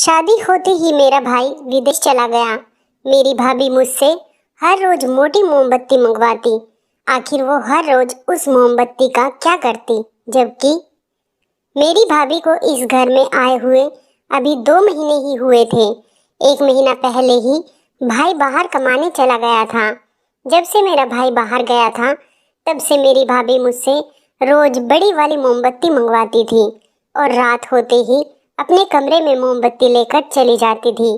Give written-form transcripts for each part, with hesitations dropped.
शादी होते ही मेरा भाई विदेश चला गया। मेरी भाभी मुझसे हर रोज मोटी मोमबत्ती मंगवाती। आखिर वो हर रोज उस मोमबत्ती का क्या करती, जबकि मेरी भाभी को इस घर में आए हुए अभी 2 महीने ही हुए थे। 1 महीना पहले ही भाई बाहर कमाने चला गया था। जब से मेरा भाई बाहर गया था, तब से मेरी भाभी मुझसे रोज बड़ी वाली मोमबत्ती मंगवाती थी और रात होते ही अपने कमरे में मोमबत्ती लेकर चली जाती थी।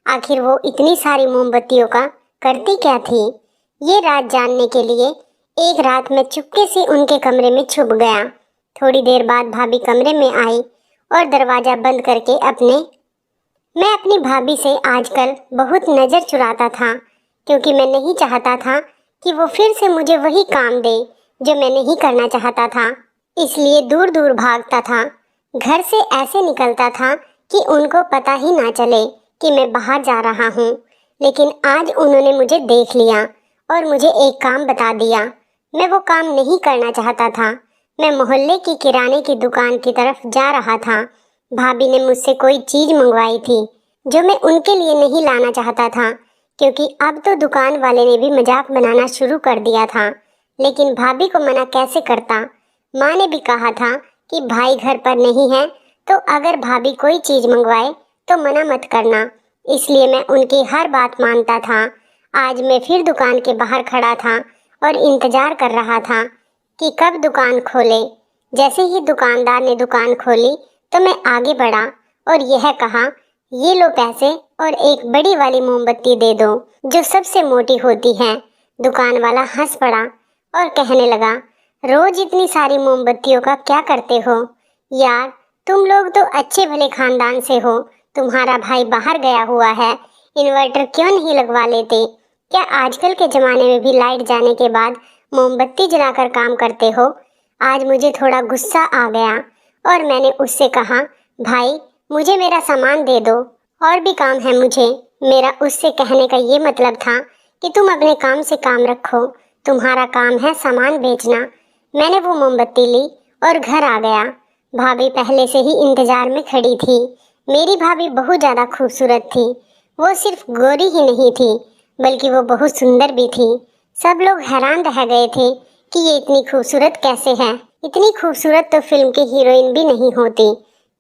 आखिर वो इतनी सारी मोमबत्तियों का करती क्या थी? ये राज जानने के लिए एक रात मैं चुपके से उनके कमरे में छुप गया। थोड़ी देर बाद भाभी कमरे में आई और दरवाज़ा बंद करके मैं अपनी भाभी से आजकल बहुत नज़र चुराता था, क्योंकि मैं नहीं चाहता था कि वो फिर से मुझे वही काम दे जो मैं नहीं करना चाहता था। इसलिए दूर दूर भागता था। घर से ऐसे निकलता था कि उनको पता ही ना चले कि मैं बाहर जा रहा हूँ। लेकिन आज उन्होंने मुझे देख लिया और मुझे एक काम बता दिया। मैं वो काम नहीं करना चाहता था। मैं मोहल्ले की किराने की दुकान की तरफ जा रहा था। भाभी ने मुझसे कोई चीज़ मंगवाई थी जो मैं उनके लिए नहीं लाना चाहता था, क्योंकि अब तो दुकान वाले ने भी मजाक बनाना शुरू कर दिया था। लेकिन भाभी को मना कैसे करता? माँ ने भी कहा था कि भाई घर पर नहीं है, तो अगर भाभी कोई चीज़ मंगवाए तो मना मत करना। इसलिए मैं उनकी हर बात मानता था। आज मैं फिर दुकान के बाहर खड़ा था और इंतज़ार कर रहा था कि कब दुकान खोले। जैसे ही दुकानदार ने दुकान खोली तो मैं आगे बढ़ा और यह कहा, ये लो पैसे और एक बड़ी वाली मोमबत्ती दे दो जो सबसे मोटी होती है। दुकान वाला हंस पड़ा और कहने लगा, रोज इतनी सारी मोमबत्तियों का क्या करते हो यार? तुम लोग तो अच्छे भले खानदान से हो। तुम्हारा भाई बाहर गया हुआ है, इन्वर्टर क्यों नहीं लगवा लेते? क्या आजकल के ज़माने में भी लाइट जाने के बाद मोमबत्ती जलाकर काम करते हो? आज मुझे थोड़ा गुस्सा आ गया और मैंने उससे कहा, भाई मुझे मेरा सामान दे दो, और भी काम है मुझे। मेरा उससे कहने का ये मतलब था कि तुम अपने काम से काम रखो, तुम्हारा काम है सामान बेचना। मैंने वो मोमबत्ती ली और घर आ गया। भाभी पहले से ही इंतज़ार में खड़ी थी। मेरी भाभी बहुत ज़्यादा खूबसूरत थी। वो सिर्फ गोरी ही नहीं थी, बल्कि वो बहुत सुंदर भी थी। सब लोग हैरान रह गए थे कि ये इतनी खूबसूरत कैसे है। इतनी खूबसूरत तो फिल्म की हीरोइन भी नहीं होती।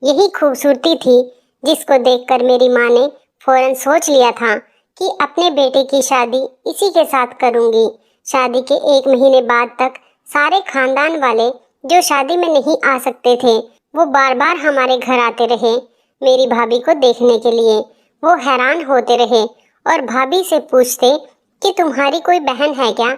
यही खूबसूरती थी जिसको देखकर मेरी माँ ने फ़ौरन सोच लिया था कि अपने बेटे की शादी इसी के साथ करूँगी। शादी के 1 महीने बाद तक सारे खानदान वाले जो शादी में नहीं आ सकते थे, वो बार बार हमारे घर आते रहे मेरी भाभी को देखने के लिए। वो हैरान होते रहे और भाभी से पूछते कि तुम्हारी कोई बहन है क्या?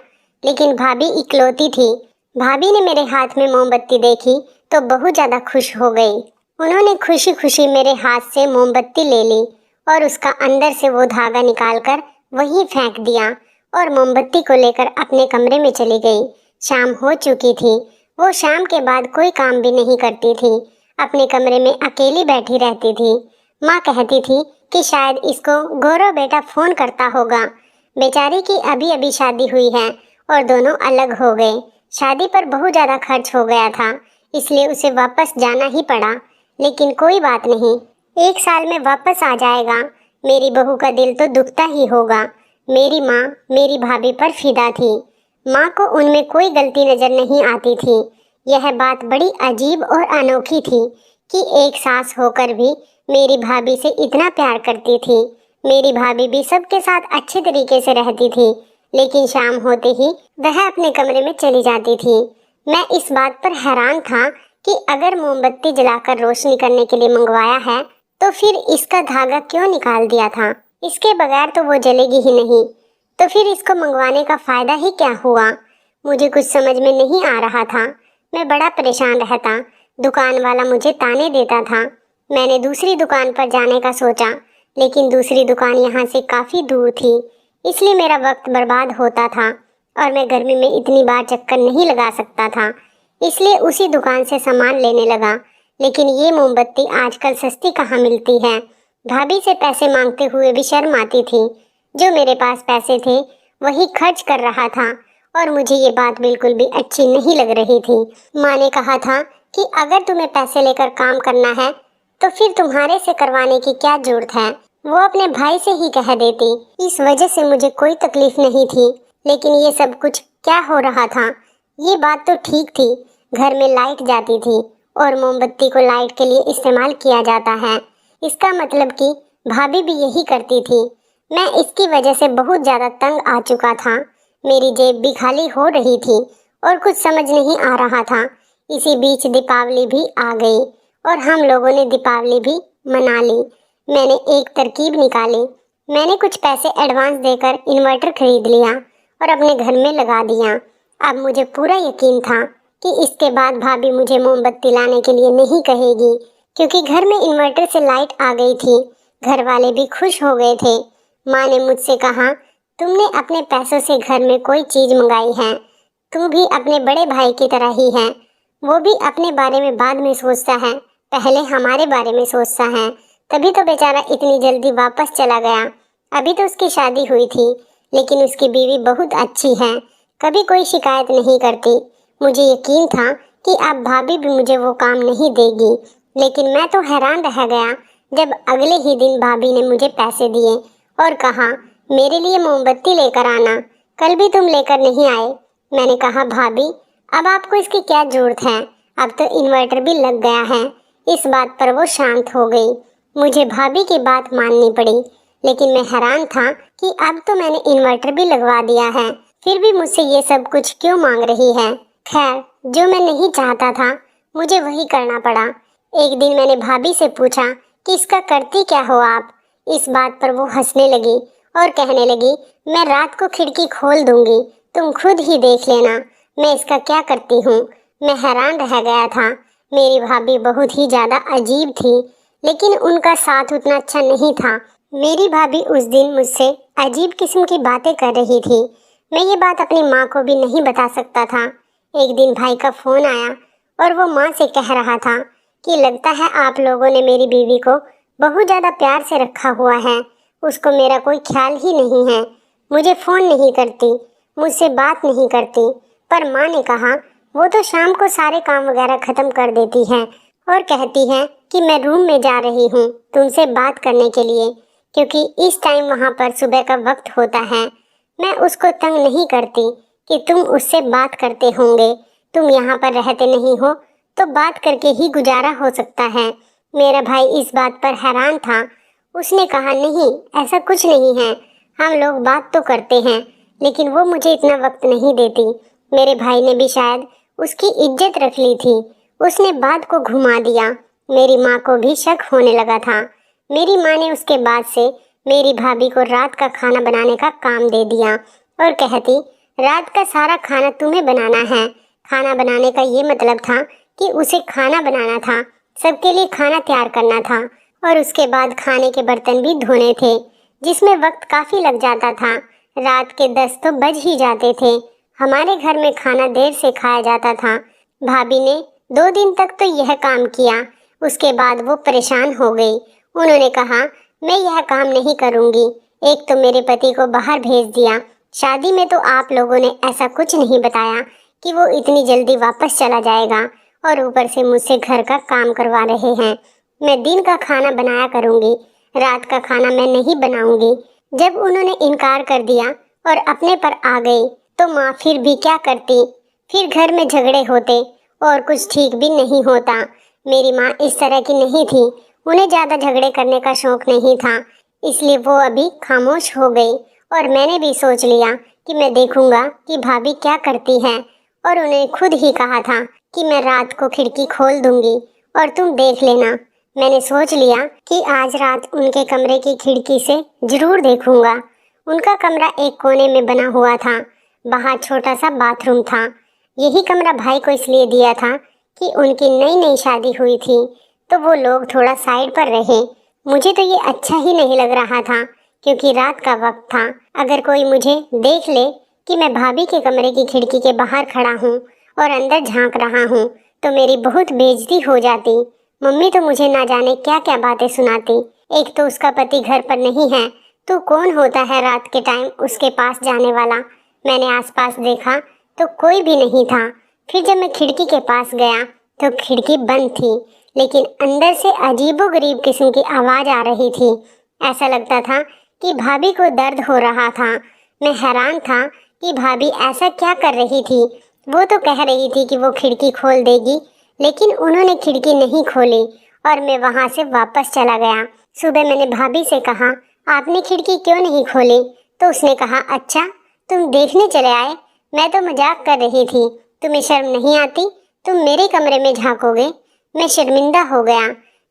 लेकिन भाभी इकलौती थी। भाभी ने मेरे हाथ में मोमबत्ती देखी तो बहुत ज़्यादा खुश हो गई। उन्होंने खुशी खुशी मेरे हाथ से मोमबत्ती ले ली और उसका अंदर से वो धागा निकालकर वहीं फेंक दिया और मोमबत्ती को लेकर अपने कमरे में चली गई। शाम हो चुकी थी। वो शाम के बाद कोई काम भी नहीं करती थी, अपने कमरे में अकेली बैठी रहती थी। माँ कहती थी कि शायद इसको गौरव बेटा फ़ोन करता होगा। बेचारी की अभी अभी शादी हुई है और दोनों अलग हो गए। शादी पर बहुत ज़्यादा खर्च हो गया था, इसलिए उसे वापस जाना ही पड़ा। लेकिन कोई बात नहीं, 1 साल में वापस आ जाएगा। मेरी बहू का दिल तो दुखता ही होगा। मेरी माँ मेरी भाभी पर फिदा थी। माँ को उनमें कोई गलती नज़र नहीं आती थी। यह बात बड़ी अजीब और अनोखी थी कि एक सास होकर भी मेरी भाभी से इतना प्यार करती थी। मेरी भाभी भी सबके साथ अच्छे तरीके से रहती थी, लेकिन शाम होते ही वह अपने कमरे में चली जाती थी। मैं इस बात पर हैरान था कि अगर मोमबत्ती जलाकर रोशनी करने के लिए मंगवाया है, तो फिर इसका धागा क्यों निकाल दिया था? इसके बगैर तो वो जलेगी ही नहीं, तो फिर इसको मंगवाने का फ़ायदा ही क्या हुआ? मुझे कुछ समझ में नहीं आ रहा था। मैं बड़ा परेशान रहता। दुकान वाला मुझे ताने देता था। मैंने दूसरी दुकान पर जाने का सोचा, लेकिन दूसरी दुकान यहाँ से काफ़ी दूर थी, इसलिए मेरा वक्त बर्बाद होता था और मैं गर्मी में इतनी बार चक्कर नहीं लगा सकता था। इसलिए उसी दुकान से सामान लेने लगा। लेकिन ये मोमबत्ती आजकल सस्ती कहाँ मिलती है। भाभी से पैसे मांगते हुए भी शर्म आती थी। जो मेरे पास पैसे थे वही खर्च कर रहा था और मुझे ये बात बिल्कुल भी अच्छी नहीं लग रही थी। माँ ने कहा था कि अगर तुम्हें पैसे लेकर काम करना है तो फिर तुम्हारे से करवाने की क्या जरूरत है, वो अपने भाई से ही कह देती। इस वजह से मुझे कोई तकलीफ नहीं थी। लेकिन ये सब कुछ क्या हो रहा था? ये बात तो ठीक थी, घर में लाइट जाती थी और मोमबत्ती को लाइट के लिए इस्तेमाल किया जाता है। इसका मतलब कि भाभी भी यही करती थी। मैं इसकी वजह से बहुत ज़्यादा तंग आ चुका था। मेरी जेब भी खाली हो रही थी और कुछ समझ नहीं आ रहा था। इसी बीच दीपावली भी आ गई और हम लोगों ने दीपावली भी मना ली। मैंने एक तरकीब निकाली। मैंने कुछ पैसे एडवांस देकर इन्वर्टर खरीद लिया और अपने घर में लगा दिया। अब मुझे पूरा यकीन था कि इसके बाद भाभी मुझे मोमबत्ती लाने के लिए नहीं कहेगी, क्योंकि घर में इन्वर्टर से लाइट आ गई थी। घर वाले भी खुश हो गए थे। माँ ने मुझसे कहा, तुमने अपने पैसों से घर में कोई चीज़ मंगाई है, तुम भी अपने बड़े भाई की तरह ही है। वो भी अपने बारे में बाद में सोचता है, पहले हमारे बारे में सोचता है। तभी तो बेचारा इतनी जल्दी वापस चला गया। अभी तो उसकी शादी हुई थी, लेकिन उसकी बीवी बहुत अच्छी है, कभी कोई शिकायत नहीं करती। मुझे यकीन था कि अब भाभी भी मुझे वो काम नहीं देगी, लेकिन मैं तो हैरान रह गया जब अगले ही दिन भाभी ने मुझे पैसे दिए और कहा, मेरे लिए मोमबत्ती लेकर आना, कल भी तुम लेकर नहीं आए। मैंने कहा, भाभी अब आपको इसकी क्या जरूरत है, अब तो इन्वर्टर भी लग गया है। इस बात पर वो शांत हो गई। मुझे भाभी की बात माननी पड़ी, लेकिन मैं हैरान था कि अब तो मैंने इन्वर्टर भी लगवा दिया है, फिर भी मुझसे ये सब कुछ क्यों मांग रही है। खैर, जो मैं नहीं चाहता था मुझे वही करना पड़ा। एक दिन मैंने भाभी से पूछा कि इसका करती क्या हो आप। इस बात पर वो हंसने लगी और कहने लगी, मैं रात को खिड़की खोल दूंगी, तुम खुद ही देख लेना मैं इसका क्या करती हूँ। मैं हैरान रह गया था। मेरी भाभी बहुत ही ज़्यादा अजीब थी, लेकिन उनका साथ उतना अच्छा नहीं था। मेरी भाभी उस दिन मुझसे अजीब किस्म की बातें कर रही थी। मैं ये बात अपनी माँ को भी नहीं बता सकता था। एक दिन भाई का फ़ोन आया और वो माँ से कह रहा था कि लगता है आप लोगों ने मेरी बीवी को बहुत ज़्यादा प्यार से रखा हुआ है, उसको मेरा कोई ख्याल ही नहीं है, मुझे फ़ोन नहीं करती, मुझसे बात नहीं करती। पर माँ ने कहा, वो तो शाम को सारे काम वगैरह ख़त्म कर देती है और कहती है कि मैं रूम में जा रही हूँ तुमसे बात करने के लिए, क्योंकि इस टाइम वहाँ पर सुबह का वक्त होता है। मैं उसको तंग नहीं करती कि तुम उससे बात करते होंगे, तुम यहाँ पर रहते नहीं हो तो बात करके ही गुजारा हो सकता है। मेरा भाई इस बात पर हैरान था। उसने कहा, नहीं ऐसा कुछ नहीं है, हम लोग बात तो करते हैं, लेकिन वो मुझे इतना वक्त नहीं देती। मेरे भाई ने भी शायद उसकी इज्जत रख ली थी, उसने बात को घुमा दिया। मेरी माँ को भी शक होने लगा था। मेरी माँ ने उसके बाद से मेरी भाभी को रात का खाना बनाने का काम दे दिया और कहती, रात का सारा खाना तुम्हें बनाना है। खाना बनाने का ये मतलब था कि उसे खाना बनाना था, सबके लिए खाना तैयार करना था और उसके बाद खाने के बर्तन भी धोने थे, जिसमें वक्त काफ़ी लग जाता था। रात के 10 तो बज ही जाते थे। हमारे घर में खाना देर से खाया जाता था। भाभी ने 2 दिन तक तो यह काम किया, उसके बाद वो परेशान हो गई। उन्होंने कहा, मैं यह काम नहीं करूँगी। एक तो मेरे पति को बाहर भेज दिया, शादी में तो आप लोगों ने ऐसा कुछ नहीं बताया कि वो इतनी जल्दी वापस चला जाएगा, और ऊपर से मुझसे घर का काम करवा रहे हैं। मैं दिन का खाना बनाया करूँगी, रात का खाना मैं नहीं बनाऊँगी। जब उन्होंने इनकार कर दिया और अपने पर आ गई तो माँ फिर भी क्या करती, फिर घर में झगड़े होते और कुछ ठीक भी नहीं होता। मेरी माँ इस तरह की नहीं थी, उन्हें ज़्यादा झगड़े करने का शौक नहीं था, इसलिए वो अभी खामोश हो गई। और मैंने भी सोच लिया कि मैं देखूंगा कि भाभी क्या करती है, और उन्हें खुद ही कहा था कि मैं रात को खिड़की खोल दूंगी और तुम देख लेना। मैंने सोच लिया कि आज रात उनके कमरे की खिड़की से ज़रूर देखूंगा। उनका कमरा एक कोने में बना हुआ था, बाहर छोटा सा बाथरूम था। यही कमरा भाई को इसलिए दिया था कि उनकी नई नई शादी हुई थी तो वो लोग थोड़ा साइड पर रहे। मुझे तो ये अच्छा ही नहीं लग रहा था, क्योंकि रात का वक्त था। अगर कोई मुझे देख ले कि मैं भाभी के कमरे की खिड़की के बाहर खड़ा हूँ और अंदर झांक रहा हूँ तो मेरी बहुत बेइज्जती हो जाती। मम्मी तो मुझे ना जाने क्या क्या बातें सुनाती। एक तो उसका पति घर पर नहीं है, तो कौन होता है रात के टाइम उसके पास जाने वाला। मैंने आसपास देखा तो कोई भी नहीं था। फिर जब मैं खिड़की के पास गया तो खिड़की बंद थी, लेकिन अंदर से अजीबोगरीब किस्म की आवाज़ आ रही थी। ऐसा लगता था कि भाभी को दर्द हो रहा था। मैं हैरान था कि भाभी ऐसा क्या कर रही थी। वो तो कह रही थी कि वो खिड़की खोल देगी, लेकिन उन्होंने खिड़की नहीं खोली और मैं वहाँ से वापस चला गया। सुबह मैंने भाभी से कहा, आपने खिड़की क्यों नहीं खोली? तो उसने कहा, अच्छा तुम देखने चले आए? मैं तो मजाक कर रही थी। तुम्हें शर्म नहीं आती? तुम मेरे कमरे में झांकोगे? मैं शर्मिंदा हो गया।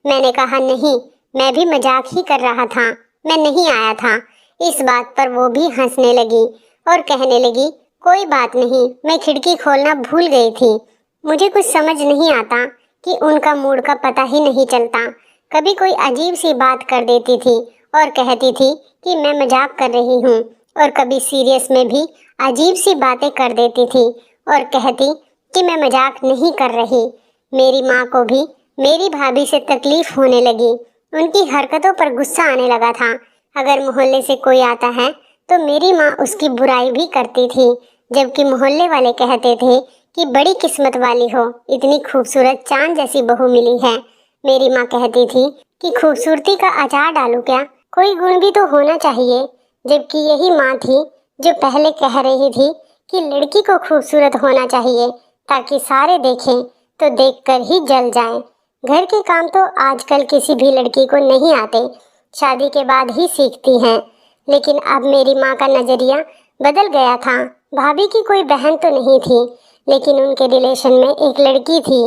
मैंने कहा, नहीं, मैं भी मजाक ही कर रहा था, मैं नहीं आया था। इस बात पर वो भी हंसने लगी और कहने लगी, कोई बात नहीं, मैं खिड़की खोलना भूल गई थी। मुझे कुछ समझ नहीं आता कि उनका मूड का पता ही नहीं चलता। कभी कोई अजीब सी बात कर देती थी और कहती थी कि मैं मजाक कर रही हूँ, और कभी सीरियस में भी अजीब सी बातें कर देती थी और कहती कि मैं मजाक नहीं कर रही। मेरी माँ को भी मेरी भाभी से तकलीफ होने लगी। उनकी हरकतों पर गुस्सा आने लगा था। अगर मोहल्ले से कोई आता है तो मेरी माँ उसकी बुराई भी करती थी, जबकि मोहल्ले वाले कहते थे कि बड़ी किस्मत वाली हो, इतनी खूबसूरत चांद जैसी बहू मिली है। मेरी माँ कहती थी कि खूबसूरती का अचार डालूं क्या, कोई गुण भी तो होना चाहिए। जबकि यही माँ थी जो पहले कह रही थी कि लड़की को खूबसूरत होना चाहिए ताकि सारे देखें तो देखकर ही जल जाएं। घर के काम तो आजकल किसी भी लड़की को नहीं आते, शादी के बाद ही सीखती हैं। लेकिन अब मेरी माँ का नज़रिया बदल गया था। भाभी की कोई बहन तो नहीं थी, लेकिन उनके रिलेशन में एक लड़की थी,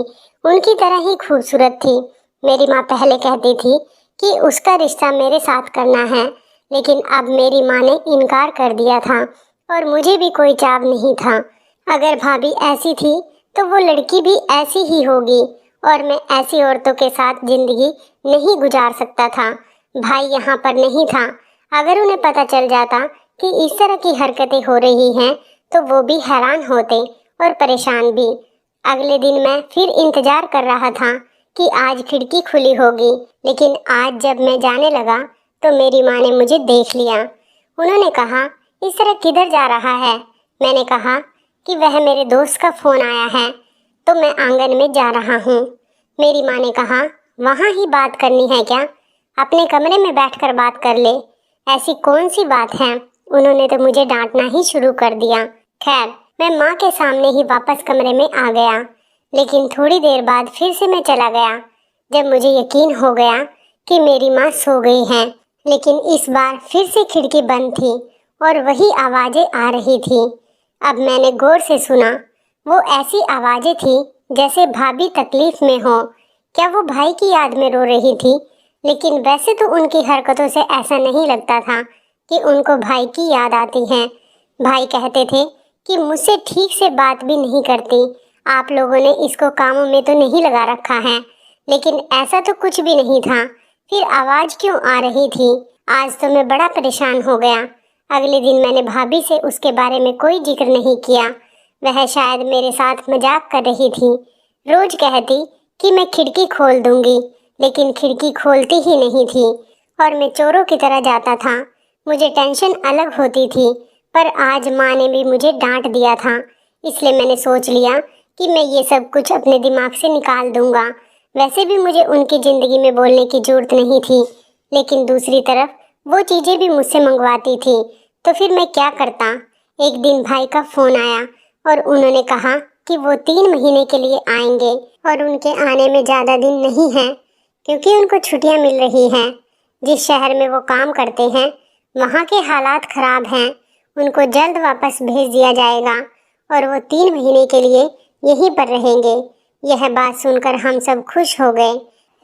उनकी तरह ही खूबसूरत थी। मेरी माँ पहले कहती थी कि उसका रिश्ता मेरे साथ करना है, लेकिन अब मेरी माँ ने इनकार कर दिया था और मुझे भी कोई चाव नहीं था। अगर भाभी ऐसी थी तो वो लड़की भी ऐसी ही होगी, और मैं ऐसी औरतों के साथ जिंदगी नहीं गुजार सकता था। भाई यहाँ पर नहीं था। अगर उन्हें पता चल जाता कि इस तरह की हरकतें हो रही हैं तो वो भी हैरान होते और परेशान भी। अगले दिन मैं फिर इंतजार कर रहा था कि आज खिड़की खुली होगी, लेकिन आज जब मैं जाने लगा तो मेरी माँ ने मुझे देख लिया। उन्होंने कहा, इस तरह किधर जा रहा है? मैंने कहा कि वह मेरे दोस्त का फ़ोन आया है तो मैं आंगन में जा रहा हूँ। मेरी माँ ने कहा, वहाँ ही बात करनी है क्या? अपने कमरे में बैठकर बात कर ले। ऐसी कौन सी बात है? उन्होंने तो मुझे डांटना ही शुरू कर दिया। खैर, मैं माँ के सामने ही वापस कमरे में आ गया, लेकिन थोड़ी देर बाद फिर से मैं चला गया जब मुझे यकीन हो गया कि मेरी माँ सो गई हैं। लेकिन इस बार फिर से खिड़की बंद थी और वही आवाज़ें आ रही थी। अब मैंने गौर से सुना। वो ऐसी आवाज़ें थी जैसे भाभी तकलीफ में हो। क्या वो भाई की याद में रो रही थी? लेकिन वैसे तो उनकी हरकतों से ऐसा नहीं लगता था कि उनको भाई की याद आती है। भाई कहते थे कि मुझसे ठीक से बात भी नहीं करती, आप लोगों ने इसको कामों में तो नहीं लगा रखा है। लेकिन ऐसा तो कुछ भी नहीं था, फिर आवाज़ क्यों आ रही थी? आज तो मैं बड़ा परेशान हो गया। अगले दिन मैंने भाभी से उसके बारे में कोई जिक्र नहीं किया। वह शायद मेरे साथ मजाक कर रही थी। रोज कहती कि मैं खिड़की खोल दूंगी, लेकिन खिड़की खोलती ही नहीं थी और मैं चोरों की तरह जाता था। मुझे टेंशन अलग होती थी, पर आज माँ ने भी मुझे डांट दिया था, इसलिए मैंने सोच लिया कि मैं ये सब कुछ अपने दिमाग से निकाल दूंगा। वैसे भी मुझे उनकी ज़िंदगी में बोलने की ज़रूरत नहीं थी, लेकिन दूसरी तरफ वो चीज़ें भी मुझसे मंगवाती थी, तो फिर मैं क्या करता। एक दिन भाई का फ़ोन आया और उन्होंने कहा कि वो 3 महीने के लिए आएंगे और उनके आने में ज़्यादा दिन नहीं है, क्योंकि उनको छुट्टियां मिल रही हैं। जिस शहर में वो काम करते हैं वहाँ के हालात ख़राब हैं, उनको जल्द वापस भेज दिया जाएगा और वो 3 महीने के लिए यहीं पर रहेंगे। यह बात सुनकर हम सब खुश हो गए,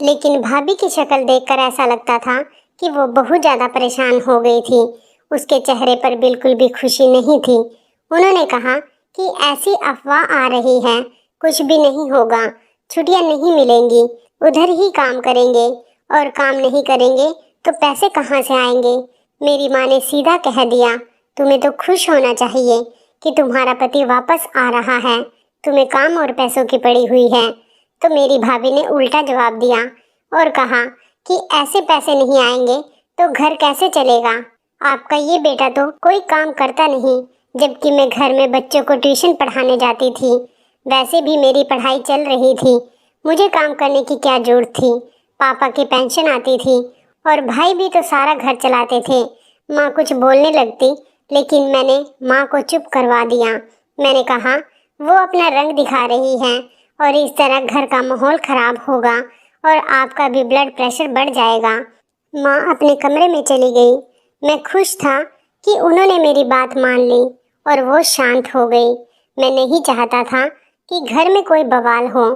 लेकिन भाभी की शक्ल देखकर ऐसा लगता था कि वो बहुत ज़्यादा परेशान हो गई थी। उसके चेहरे पर बिल्कुल भी खुशी नहीं थी। उन्होंने कहा कि ऐसी अफवाह आ रही है, कुछ भी नहीं होगा, छुट्टियां नहीं मिलेंगी, उधर ही काम करेंगे, और काम नहीं करेंगे तो पैसे कहाँ से आएंगे। मेरी माँ ने सीधा कह दिया, तुम्हें तो खुश होना चाहिए कि तुम्हारा पति वापस आ रहा है, तुम्हें काम और पैसों की पड़ी हुई है। तो मेरी भाभी ने उल्टा जवाब दिया और कहा कि ऐसे पैसे नहीं आएंगे तो घर कैसे चलेगा? आपका ये बेटा तो कोई काम करता नहीं, जबकि मैं घर में बच्चों को ट्यूशन पढ़ाने जाती थी। वैसे भी मेरी पढ़ाई चल रही थी, मुझे काम करने की क्या जरूरत थी। पापा की पेंशन आती थी और भाई भी तो सारा घर चलाते थे। माँ कुछ बोलने लगती, लेकिन मैंने माँ को चुप करवा दिया। मैंने कहा वो अपना रंग दिखा रही हैं और इस तरह घर का माहौल खराब होगा और आपका भी ब्लड प्रेशर बढ़ जाएगा। माँ अपने कमरे में चली गई। मैं खुश था कि उन्होंने मेरी बात मान ली और वो शांत हो गई। मैं नहीं चाहता था कि घर में कोई बवाल हो।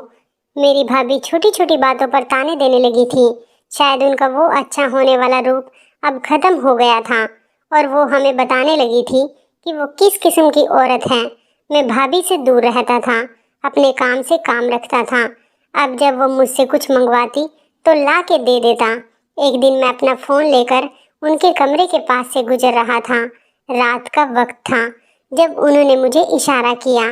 मेरी भाभी छोटी छोटी बातों पर ताने देने लगी थी। शायद उनका वो अच्छा होने वाला रूप अब खत्म हो गया था और वो हमें बताने लगी थी कि वो किस किस्म की औरत है। मैं भाभी से दूर रहता था, अपने काम से काम रखता था। अब जब वो मुझसे कुछ मंगवाती तो ला के दे देता। एक दिन मैं अपना फ़ोन लेकर उनके कमरे के पास से गुजर रहा था। रात का वक्त था जब उन्होंने मुझे इशारा किया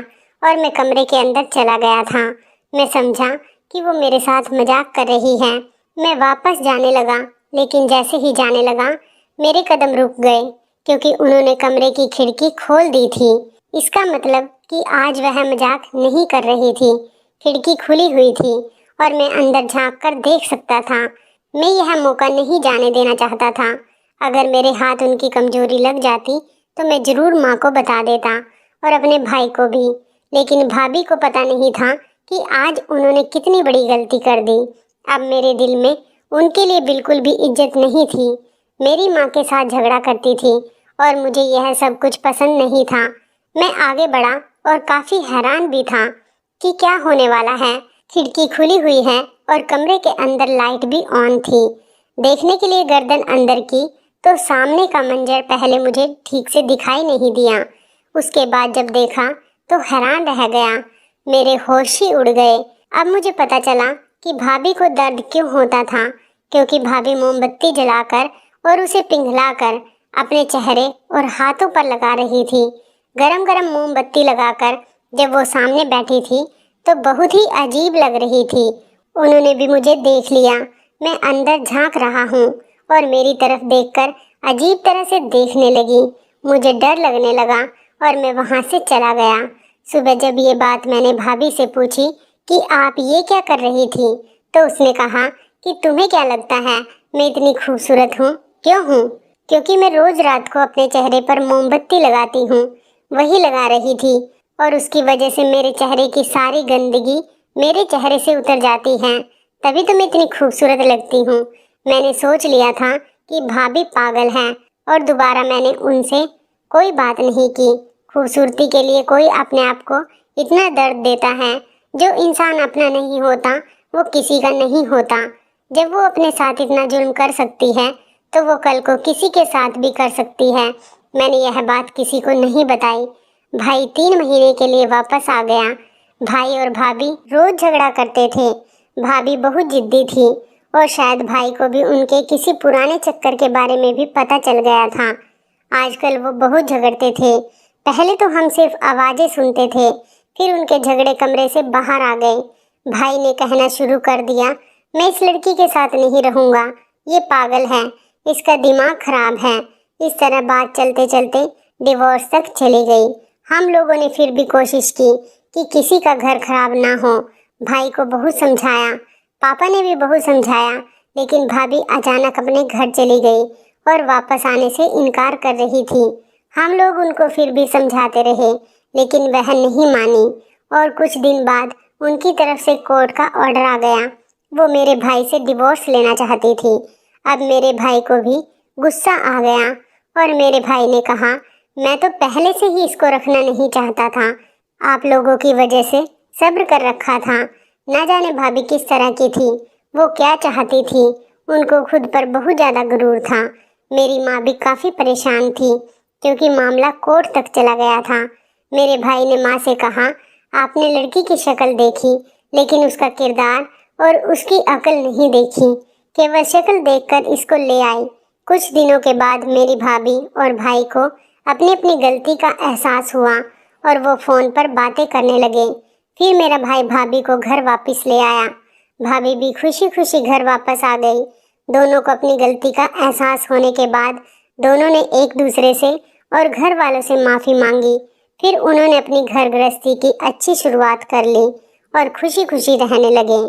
और मैं कमरे के अंदर चला गया था। मैं समझा कि वो मेरे साथ मजाक कर रही है। मैं वापस जाने लगा, लेकिन जैसे ही जाने लगा मेरे कदम रुक गए क्योंकि उन्होंने कमरे की खिड़की खोल दी थी। इसका मतलब कि आज वह मजाक नहीं कर रही थी। खिड़की खुली हुई थी और मैं अंदर झांक कर देख सकता था। मैं यह मौका नहीं जाने देना चाहता था। अगर मेरे हाथ उनकी कमजोरी लग जाती तो मैं ज़रूर माँ को बता देता और अपने भाई को भी। लेकिन भाभी को पता नहीं था कि आज उन्होंने कितनी बड़ी गलती कर दी। अब मेरे दिल में उनके लिए बिल्कुल भी इज्जत नहीं थी। मेरी माँ के साथ झगड़ा करती थी और मुझे यह सब कुछ पसंद नहीं था। मैं आगे बढ़ा और काफ़ी हैरान भी था कि क्या होने वाला है। खिड़की खुली हुई है और कमरे के अंदर लाइट भी ऑन थी। देखने के लिए गर्दन अंदर की तो सामने का मंजर पहले मुझे ठीक से दिखाई नहीं दिया। उसके बाद जब देखा तो हैरान रह गया। मेरे होश ही उड़ गए। अब मुझे पता चला कि भाभी को दर्द क्यों होता था, क्योंकि भाभी मोमबत्ती जलाकर और उसे पिघलाकर अपने चेहरे और हाथों पर लगा रही थी। गरम गरम मोमबत्ती लगाकर जब वो सामने बैठी थी तो बहुत ही अजीब लग रही थी। उन्होंने भी मुझे देख लिया। मैं अंदर झांक रहा हूँ और मेरी तरफ देखकर अजीब तरह से देखने लगी। मुझे डर लगने लगा और मैं वहाँ से चला गया। सुबह जब ये बात मैंने भाभी से पूछी कि आप ये क्या कर रही थी, तो उसने कहा कि तुम्हें क्या लगता है मैं इतनी खूबसूरत हूँ? क्यों हूँ? क्योंकि मैं रोज रात को अपने चेहरे पर मोमबत्ती लगाती हूँ। वही लगा रही थी और उसकी वजह से मेरे चेहरे की सारी गंदगी मेरे चेहरे से उतर जाती है। तभी तो मैं इतनी खूबसूरत लगती हूँ। मैंने सोच लिया था कि भाभी पागल है और दोबारा मैंने उनसे कोई बात नहीं की। खूबसूरती के लिए कोई अपने आप को इतना दर्द देता है। जो इंसान अपना नहीं होता वो किसी का नहीं होता। जब वो अपने साथ इतना जुल्म कर सकती है तो वो कल को किसी के साथ भी कर सकती है। मैंने यह बात किसी को नहीं बताई। भाई 3 महीने के लिए वापस आ गया। भाई और भाभी रोज झगड़ा करते थे। भाभी बहुत जिद्दी थी और शायद भाई को भी उनके किसी पुराने चक्कर के बारे में भी पता चल गया था। आजकल वो बहुत झगड़ते थे। पहले तो हम सिर्फ आवाज़ें सुनते थे, फिर उनके झगड़े कमरे से बाहर आ गए। भाई ने कहना शुरू कर दिया, मैं इस लड़की के साथ नहीं रहूँगा, ये पागल है, इसका दिमाग खराब है। इस तरह बात चलते चलते डिवोर्स तक चली गई। हम लोगों ने फिर भी कोशिश की कि किसी का घर खराब ना हो। भाई को बहुत समझाया, पापा ने भी बहुत समझाया, लेकिन भाभी अचानक अपने घर चली गई और वापस आने से इनकार कर रही थी। हम लोग उनको फिर भी समझाते रहे, लेकिन वह नहीं मानी और कुछ दिन बाद उनकी तरफ से कोर्ट का ऑर्डर आ गया। वो मेरे भाई से डिवोर्स लेना चाहती थी। अब मेरे भाई को भी गुस्सा आ गया और मेरे भाई ने कहा, मैं तो पहले से ही इसको रखना नहीं चाहता था, आप लोगों की वजह से सब्र कर रखा था। ना जाने भाभी किस तरह की थी, वो क्या चाहती थी। उनको खुद पर बहुत ज़्यादा गुरूर था। मेरी माँ भी काफ़ी परेशान थी क्योंकि मामला कोर्ट तक चला गया था। मेरे भाई ने माँ से कहा, आपने लड़की की शक्ल देखी लेकिन उसका किरदार और उसकी अकल नहीं देखी, केवल शक्ल देखकर इसको ले आई। कुछ दिनों के बाद मेरी भाभी और भाई को अपनी अपनी गलती का एहसास हुआ और वो फ़ोन पर बातें करने लगे। फिर मेरा भाई भाभी को घर वापस ले आया। भाभी भी खुशी खुशी घर वापस आ गई। दोनों को अपनी गलती का एहसास होने के बाद दोनों ने एक दूसरे से और घर वालों से माफ़ी मांगी। फिर उन्होंने अपनी घर गृहस्थी की अच्छी शुरुआत कर ली और खुशी खुशी रहने लगे।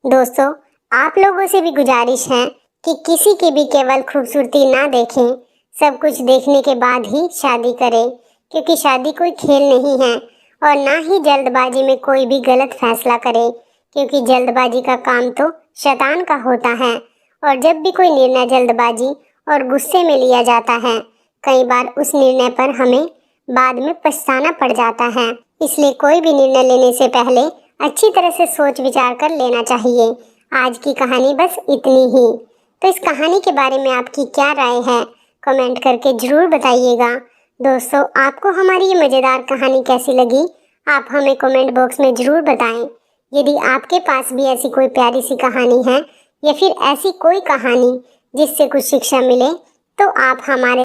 दोस्तों, आप लोगों से भी गुजारिश है कि किसी की भी केवल खूबसूरती ना देखें, सब कुछ देखने के बाद ही शादी करें, क्योंकि शादी कोई खेल नहीं है। और ना ही जल्दबाजी में कोई भी गलत फैसला करें, क्योंकि जल्दबाजी का काम तो शैतान का होता है। और जब भी कोई निर्णय जल्दबाजी और गुस्से में लिया जाता है, कई बार उस निर्णय पर हमें बाद में पछताना पड़ जाता है। इसलिए कोई भी निर्णय लेने से पहले अच्छी तरह से सोच विचार कर लेना चाहिए। आज की कहानी बस इतनी ही। तो इस कहानी के बारे में आपकी क्या राय है, कमेंट करके ज़रूर बताइएगा। दोस्तों, आपको हमारी ये मज़ेदार कहानी कैसी लगी, आप हमें कमेंट बॉक्स में ज़रूर बताएं। यदि आपके पास भी ऐसी कोई प्यारी सी कहानी है या फिर ऐसी कोई कहानी जिससे कुछ शिक्षा मिले, तो आप हमारे